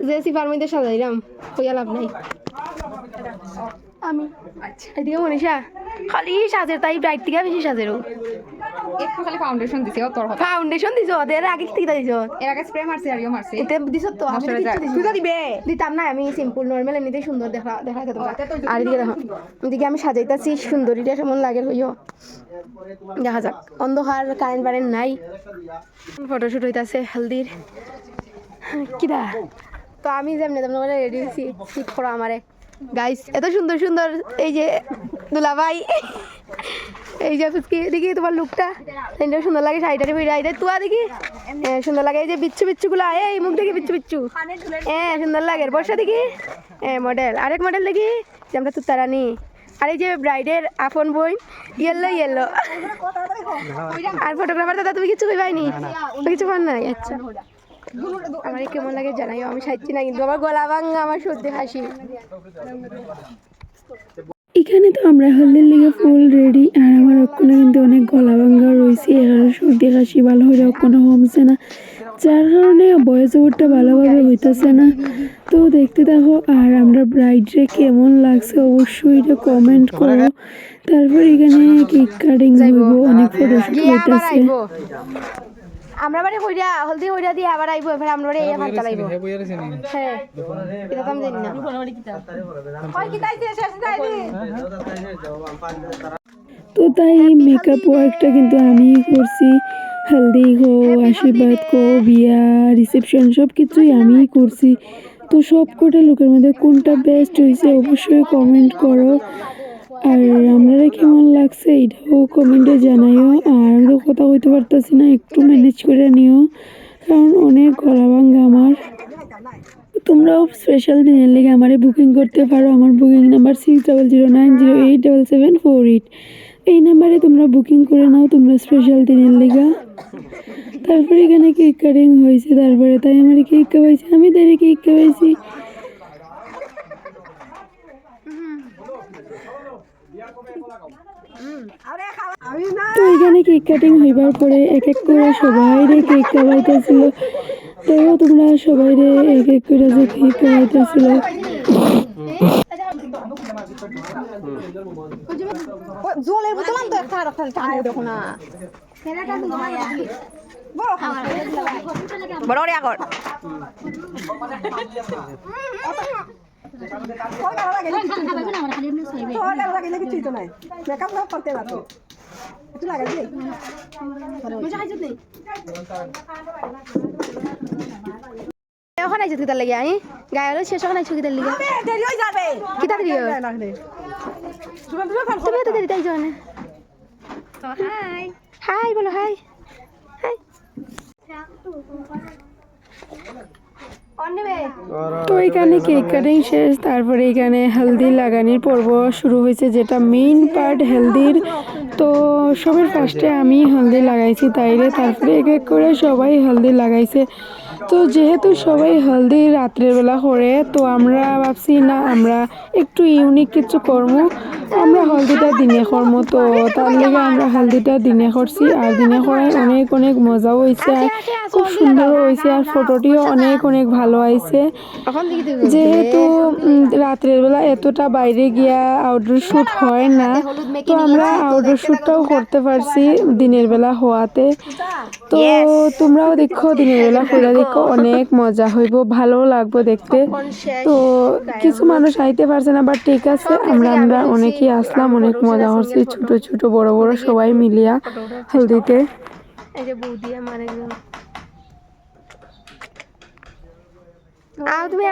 যে সিফার মধ্যে সাজাইলাম কইয়া লাভ নাই আমি এদিকে মনীষা খালি সাজের তাই ব্রাইট থেকে বেশি সাজেরও একটু খালি ফাউন্ডেশন দিছি ও তোর ফাউন্ডেশন দিছো এর আগে কি দিছো এর আগে স্প্রে মারছি আর ইও মারছি এতে দিছো তো আমি তুই তো দিবে দিতাম না আমি সিম্পল নরমাল এমনিতেই সুন্দর দেখা যেত আর এদিকে দেখো এদিকে আমি সাজাইতাছি সুন্দরীটা কেমন লাগে হইও দেখা যাক অন্ধকার কারেন্ট বারেন্ট নাই ফটোশুট হইতাছে হলদির কিরা তো আমি যেমনি তেমন রেডি হয়েছি শীত করা আমারে গাইস এত সুন্দর সুন্দর এই যে দুলাভাই এই যে ফুচকি দেখি তোমার লুকটা এটা সুন্দর লাগে শাড়িটারে পরে আইতে তুয়া দেখি সুন্দর লাগে এই যে বিচ্ছু বিচ্ছুগুলো এই মুখ দেখি বিচ্ছু বিচ্ছু সুন্দর লাগে বর্ষা দেখি মডেল আরেক মডেল দেখি যে আমরা তুতারানি আর এই যে ব্রাইডের আপন বই ইয়েলো ইয়েলো আর ফটোগ্রাফার দাদা তুমি কিছু কইবাইনি কিছু পান নাই আচ্ছা আমার কেমন লাগে জানাইও আমি সাইছি না কিন্তু আমার গলা ভাঙা আমার সর্দি হাসি এখানে তো আমরা হলদির লেগে ফুল রেডি আর আমার ওখানে কিন্তু অনেক গলা ভাঙ্গা রয়েছে আর সর্দি কাশি ভালো হয়ে ওখানে কমছে না যার কারণে বয়স ওভারটা ভালোভাবে হইতেছে না তো দেখতে থাকো আর আমরা ব্রাইডরে কেমন লাগছে অবশ্যই এটা কমেন্ট করো তারপর এখানে কেক কাটিং হইব অনেক ফটোশুট হইতেছে আমরা বাড়ি হইরা হলদি হইরা দিয়ে আবার আইবো এবার আমরা বাড়ি এই ফাঁকা লাইবো হ্যাঁ এটা তো আমি জানি না কই কি তাইছে শেষ তাইছে তো তাই মেকআপ ওয়ার্কটা কিন্তু আমিই করছি হলদি হো আশীর্বাদ কো বিয়া রিসেপশন সব কিছুই আমিই করছি তো সব কটা লুকের মধ্যে কোনটা বেস্ট হয়েছে অবশ্যই কমেন্ট করো আর আপনারা কেমন লাগছে এটাও কমেন্টে জানাইও আর আমি তো কথা হইতে পারতেছি না একটু ম্যানেজ করে নিও কারণ অনেক গলা ভাঙ্গা আমার তোমরাও স্পেশাল দিনের লেগে আমারে বুকিং করতে পারো আমার বুকিং নাম্বার 6009087748 এই নাম্বারে তোমরা বুকিং করে নাও তোমরা স্পেশাল দিনের লেগা তারপরে এখানে কেক কাটিং হয়েছে তারপরে তাই আমার কেক খাওয়াইছে আমি তাই কেক খাওয়াইছি তো এখানে কেক কাটিং হইবার পরে এক এক করে সবাই কেক খাওয়াইতেছিল তো তোমরা সবাই এক এক করে যে কেক খাওয়াইতেছিল জলের বোতল আনতো একটা রাখতে টানো দেখো না বড় রে আগর এখন আইছো কিতার লাগি আই গায়ে হলো শেষ এখন আইছো কিতার লাগি দেরি হই যাবে কিতা দেরি হয় তুমি তো দেরি তাই যাও না হাই হাই বলো হাই হাই তো এখানে কেক কাটিং শেষ তারপরে এখানে হলদি লাগানির পর্ব শুরু হয়েছে যেটা মেইন পার্ট হলদির তো সবার ফার্স্টে আমি হলদি লাগাইছি তাইরে তারপরে এক এক করে সবাই হলদি লাগাইছে তো যেহেতু সবাই হলদি রাত্রের বেলা করে তো আমরা ভাবছি না আমরা একটু ইউনিক কিছু করবো আমরা হলদিটা দিনে করবো তো তার লেগে আমরা হলদিটা দিনে করছি আর দিনে করায় অনেক অনেক মজাও হয়েছে আর খুব সুন্দরও হয়েছে আর ফটোটিও অনেক অনেক ভালো আইছে যেহেতু রাত্রের বেলা এতটা বাইরে গিয়া আউটডোর শ্যুট হয় না তো আমরা আউটডোর শ্যুটটাও করতে পারছি দিনের বেলা হওয়াতে তো তোমরাও দেখো দিনের বেলা করে দেখো অনেক মজা হইব ভালো লাগবে দেখতে তো কিছু মানুষ আইতে পারছে না বাট ঠিক আছে আমরা অনেকেই আসলাম অনেক মজা করছি ছোট ছোট বড় বড় সবাই মিলিয়া হলদিতে এই যে বৌদি আমার একজন তুমি